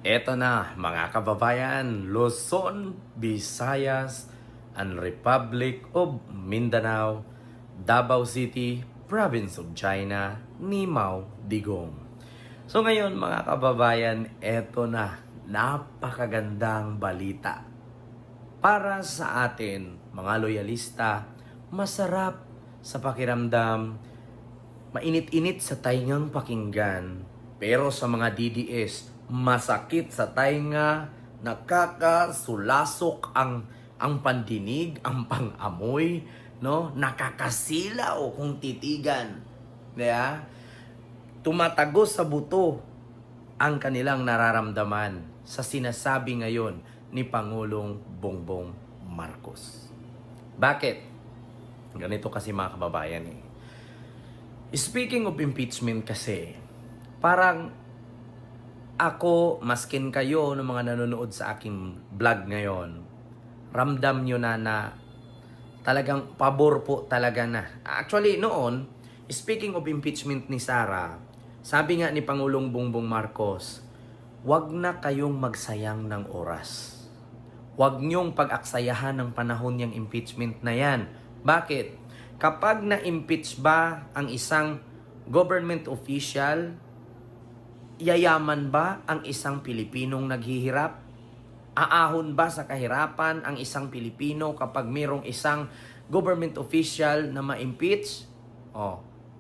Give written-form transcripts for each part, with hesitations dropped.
Eto na mga kababayan, Luzon, Visayas, and Republic of Mindanao, Davao City, Province of China, Nimao, Digong. So ngayon mga kababayan, eto na, napakagandang balita. Para sa atin, mga loyalista, masarap sa pakiramdam, mainit-init sa taingang pakinggan, pero sa mga DDS, masakit sa tainga, nakakasulasok ang pandinig, ang pangamoy, no? Nakakasilaw kung titigan. Diba? Tumatagos sa buto ang kanilang nararamdaman sa sinasabi ngayon ni Pangulong Bongbong Marcos. Bakit? Ganito kasi mga kababayan eh. Speaking of impeachment kasi, parang ako, maskin kayo ng mga nanonood sa aking vlog ngayon, ramdam nyo na talagang pabor po talaga na. Actually, noon, speaking of impeachment ni Sara, sabi nga ni Pangulong Bongbong Marcos, wag na kayong magsayang ng oras. Wag nyong pag-aksayahan ng panahon yung impeachment na yan. Bakit? Kapag na-impeach ba ang isang government official, yayaman ba ang isang Pilipinong naghihirap? Aahon ba sa kahirapan ang isang Pilipino kapag mayroong isang government official na ma-impeach?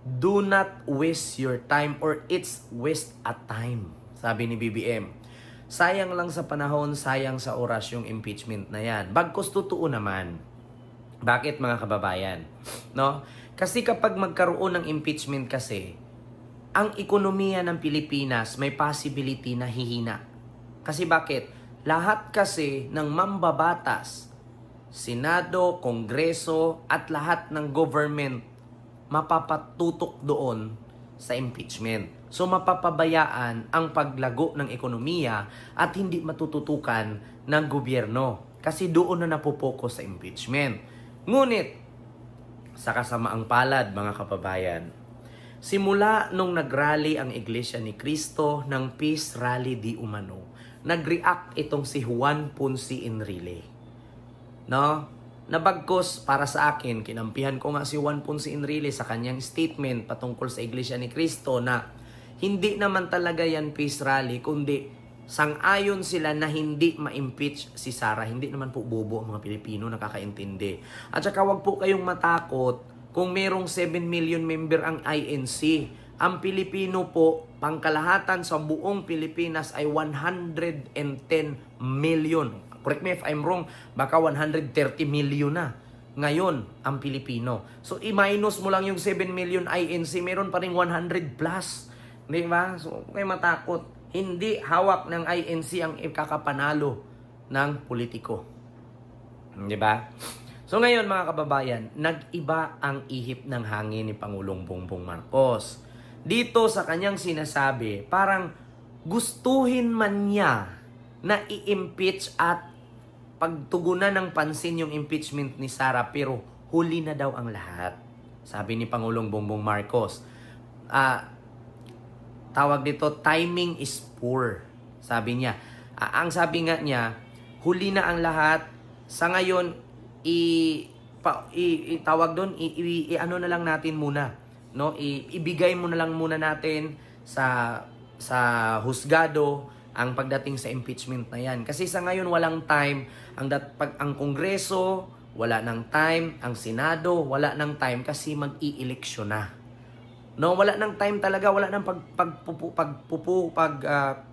Do not waste your time or it's waste a time, sabi ni BBM. Sayang lang sa panahon, sayang sa oras yung impeachment na yan. Bagkus totoo naman. Bakit mga kababayan? No? Kasi kapag magkaroon ng impeachment kasi, ang ekonomiya ng Pilipinas may possibility na hihina. Kasi bakit? Lahat kasi ng mambabatas, Senado, Kongreso, at lahat ng government mapapatutok doon sa impeachment. So mapapabayaan ang paglago ng ekonomiya at hindi matututukan ng gobyerno. Kasi doon na napopokus sa impeachment. Ngunit, sa kasamaang palad mga kababayan, simula nung nagrally ang Iglesia ni Cristo ng Peace Rally di Umano, nag-react itong si Juan Ponce Enrile. No? Nabagkos para sa akin, kinampihan ko nga si Juan Ponce Enrile sa kanyang statement patungkol sa Iglesia ni Cristo na hindi naman talaga yan peace rally, kundi sang-ayon sila na hindi ma-impeach si Sara. Hindi naman po bobo ang mga Pilipino, nakakaintindi. At saka wag po kayong matakot kung merong 7 million member ang INC. Ang Pilipino po, pangkalahatan sa buong Pilipinas ay 110 million. Correct me if I'm wrong, baka 130 million na ngayon ang Pilipino. So i-minus mo lang yung 7 million INC, meron pa rin 100 plus. Di ba? So huwag kayo matakot. Hindi hawak ng INC ang ikakapanalo ng politiko. Di ba? So ngayon mga kababayan, nag-iba ang ihip ng hangin ni Pangulong Bongbong Marcos. Dito sa kanyang sinasabi, parang gustuhin man niya na i-impeach at pagtugunan ng pansin yung impeachment ni Sara, pero huli na daw ang lahat. Sabi ni Pangulong Bongbong Marcos, tawag dito, timing is poor. Sabi niya. Ang sabi nga niya, huli na ang lahat. Sa ngayon, tawag doon, ano na lang natin muna. No? Ibigay mo na lang muna natin sa husgado ang pagdating sa impeachment na yan. Kasi sa ngayon, walang time. Ang Kongreso, wala ng time. Ang Senado, wala ng time kasi mag-i-eleksyon na. No, wala nang time talaga, wala nang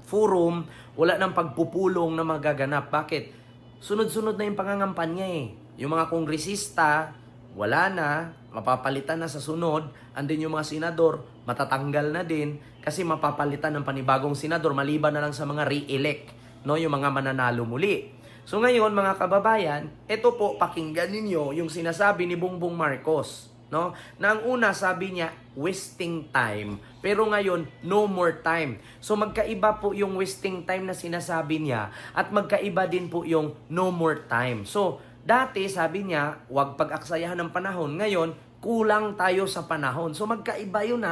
forum, wala nang pagpupulong na magaganap. Bakit? Sunod-sunod na yung pangangampanya eh. Yung mga kongresista, wala na, mapapalitan na sa sunod, and then yung mga senador, matatanggal na din kasi mapapalitan ng panibagong senador maliban na lang sa mga re-elect, no, yung mga mananalo muli. So ngayon mga kababayan, ito po pakinggan ninyo yung sinasabi ni Bongbong Marcos. No? Na ang una sabi niya, wasting time. Pero ngayon, no more time. So magkaiba po yung wasting time na sinasabi niya at magkaiba din po yung no more time. So dati sabi niya, wag pag-aksayahan ng panahon. Ngayon, kulang tayo sa panahon. So magkaiba yun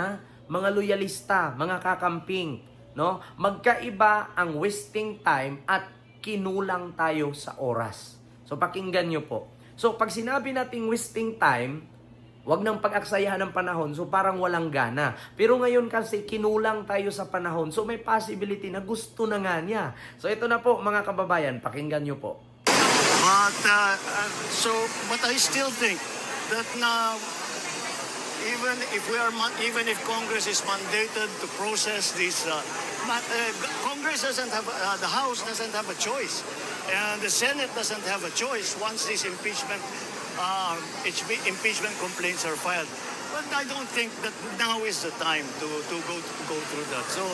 mga loyalista, mga kakamping. No? Magkaiba ang wasting time at kinulang tayo sa oras. So pakinggan nyo po. So pag sinabi nating wasting time, wag nang pag-aksayahan ng panahon, so parang walang gana. Pero ngayon kasi kinulang tayo sa panahon, so may possibility na gusto na nga niya. So ito na po mga kababayan, pakinggan nyo po. But I still think that now, even if Congress is mandated to process this, Congress doesn't have, the House doesn't have a choice, and the Senate doesn't have a choice once these impeachment complaints are filed. But I don't think that now is the time to go through that. So,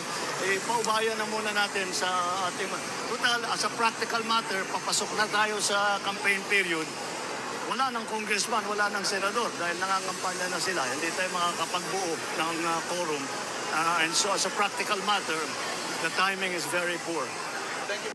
paubayan na muna natin sa ating... Total, as a practical matter, papasok na tayo sa campaign period. Wala ng congressman, wala ng senador dahil nangangampanya na sila. Hindi tayo makakapagbuo ng quorum. And so, as a practical matter, the timing is very poor. Thank you.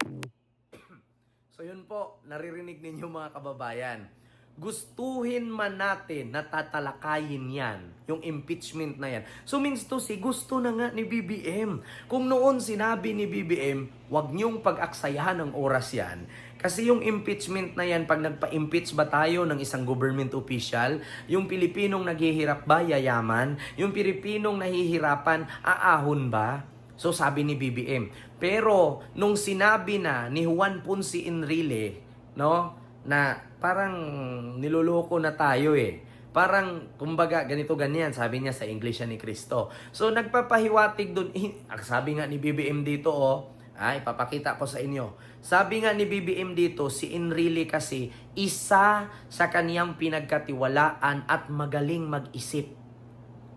So yun po, naririnig ninyo mga kababayan. Gustuhin man natin na tatalakayin yan, yung impeachment na yan. So means to say, gusto na nga ni BBM. Kung noon sinabi ni BBM, wag niyong pag-aksayahan ng oras yan. Kasi yung impeachment na yan, pag nagpa-impeach ba tayo ng isang government official, yung Pilipinong naghihirap ba yayaman? Yung Pilipinong nahihirapan, aahon ba? So sabi ni BBM. Pero nung sinabi na ni Juan Ponce Enrile, no, na parang niloloko na tayo Parang, kumbaga, ganito ganyan, sabi niya sa English ni Cristo. So, nagpapahiwatig doon, sabi nga ni BBM dito, ipapakita ko sa inyo. Sabi nga ni BBM dito, si Enrile kasi, isa sa kaniyang pinagkatiwalaan at magaling mag-isip.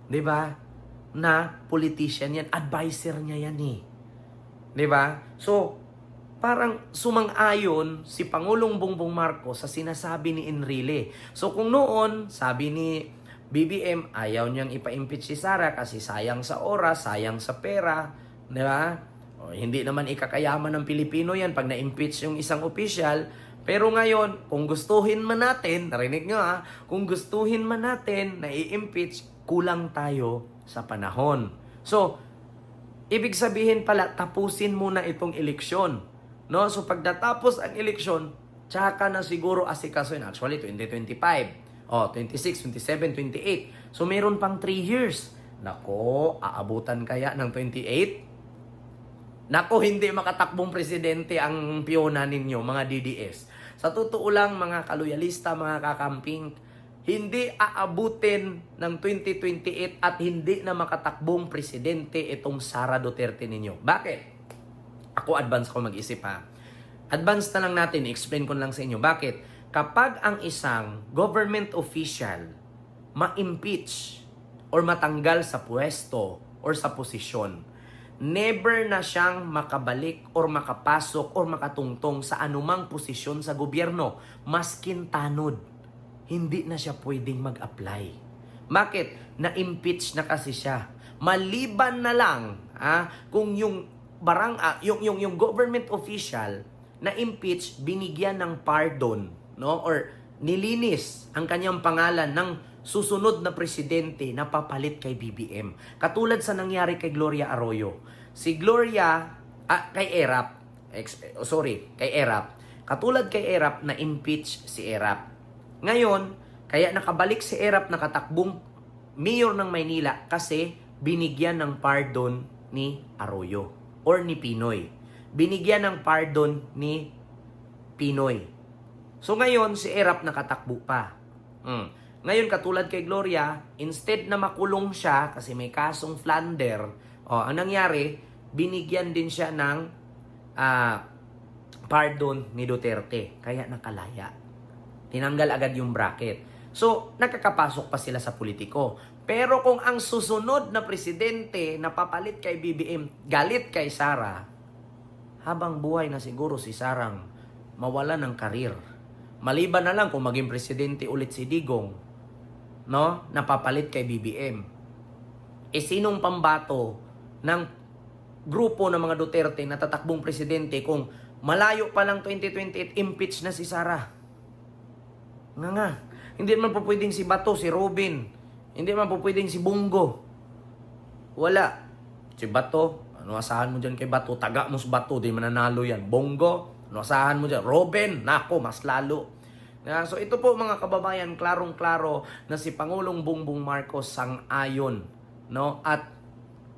'Di ba? Na politician yan, advisor niya yan 'Di ba? So, parang sumang-ayon si Pangulong Bongbong Marcos sa sinasabi ni Enrile. So kung noon, sabi ni BBM, ayaw niyang ipa-impeach si Sara kasi sayang sa oras, sayang sa pera, 'di ba? Hindi naman ikakayaman ng Pilipino yan pag na-impeach yung isang official. Pero ngayon, kung gustuhin man natin, narinig nyo kung gustuhin man natin na i-impeach, kulang tayo sa panahon. So, ibig sabihin pala, tapusin muna itong eleksyon. No? So pag natapos ang eleksyon, tsaka na siguro asikasuhin. Actually, 2025. 26, 27, 28. So meron pang 3 years. Nako, aabutan kaya ng 28? Nako, hindi makatakbong presidente ang piyona ninyo, mga DDS. Sa totoo lang, mga kaluyalista, mga kakamping, hindi aabutin ng 2028 at hindi na makatakbong presidente itong Sara Duterte ninyo. Bakit? Ako advance ko mag-isip Advance na lang natin, i-explain ko lang sa inyo. Bakit? Kapag ang isang government official ma-impeach or matanggal sa pwesto or sa posisyon, never na siyang makabalik or makapasok or makatungtong sa anumang posisyon sa gobyerno, maskin tanod. Hindi na siya pwedeng mag-apply. Bakit? Na-impeach na kasi siya. Maliban na lang kung yung yung government official na impeach, binigyan ng pardon, no, or nilinis ang kanyang pangalan ng susunod na presidente na papalit kay BBM. Katulad sa nangyari kay Gloria Arroyo. Si Gloria kay Erap. Katulad kay Erap na impeach si Erap. Ngayon, kaya nakabalik si Erap, nakatakbong mayor ng Maynila kasi binigyan ng pardon ni Arroyo or ni Pinoy. Binigyan ng pardon ni Pinoy. So ngayon, si Erap nakatakbo pa. Ngayon, katulad kay Gloria, instead na makulong siya kasi may kasong plunder, ang nangyari, binigyan din siya ng pardon ni Duterte. Kaya nakalaya. Tinanggal agad yung bracket. So, nakakapasok pa sila sa politiko. Pero kung ang susunod na presidente na papalit kay BBM, galit kay Sara, habang buhay na siguro si Sarang mawala ng karir. Maliban na lang kung maging presidente ulit si Digong, no, napapalit kay BBM. Sinong pambato ng grupo ng mga Duterte na tatakbong presidente kung malayo pa lang 2028, impeach na si Sara? Nga. Hindi naman po pwedeng si Bato, si Robin. Hindi naman po pwedeng si Bungo. Wala. Si Bato, Ano asahan mo dyan kay Bato? Taga mo sa Bato, di mananalo yan. Bongo, ano asahan mo dyan? Robin, nako, mas lalo. So ito po mga kababayan, klarong-klaro na si Pangulong Bongbong Marcos sang-ayon, no? At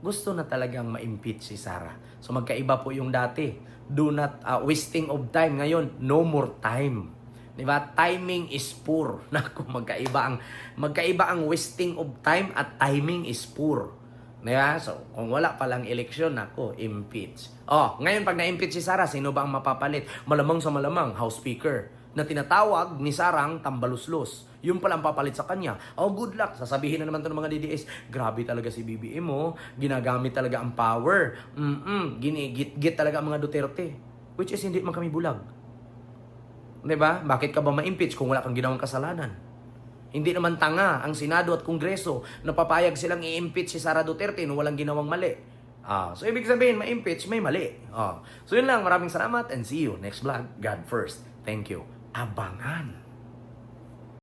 gusto na talagang ma-impeach si Sara. So magkaiba po yung dati. Do not wasting of time. Ngayon, no more time. 'Di ba? Timing is poor. Naku, magkaiba ang wasting of time at timing is poor. 'Di ba? So kung wala pa lang eleksyon, nako, impeach. Ngayon pag na-impeach si Sara, sino ba ang mapapalit? Malamang sa malamang, House Speaker na tinatawag ni Sarang Tambaluslos. Yung pala ang papalit sa kanya. Good luck. Sasabihin na naman to ng mga DDS, grabe talaga si BBM mo. Ginagamit talaga ang power. Ginigit-git talaga ang mga Duterte. Which is hindi man kami bulag. 'Di ba? Bakit ka ba ma-impeach kung wala kang ginawang kasalanan? Hindi naman tanga ang Senado at Kongreso na papayag silang i-impeach si Sara Duterte nung walang ginawang mali. So ibig sabihin, ma-impeach, may mali. So yun lang, maraming salamat and see you next vlog. God first. Thank you. Abangan.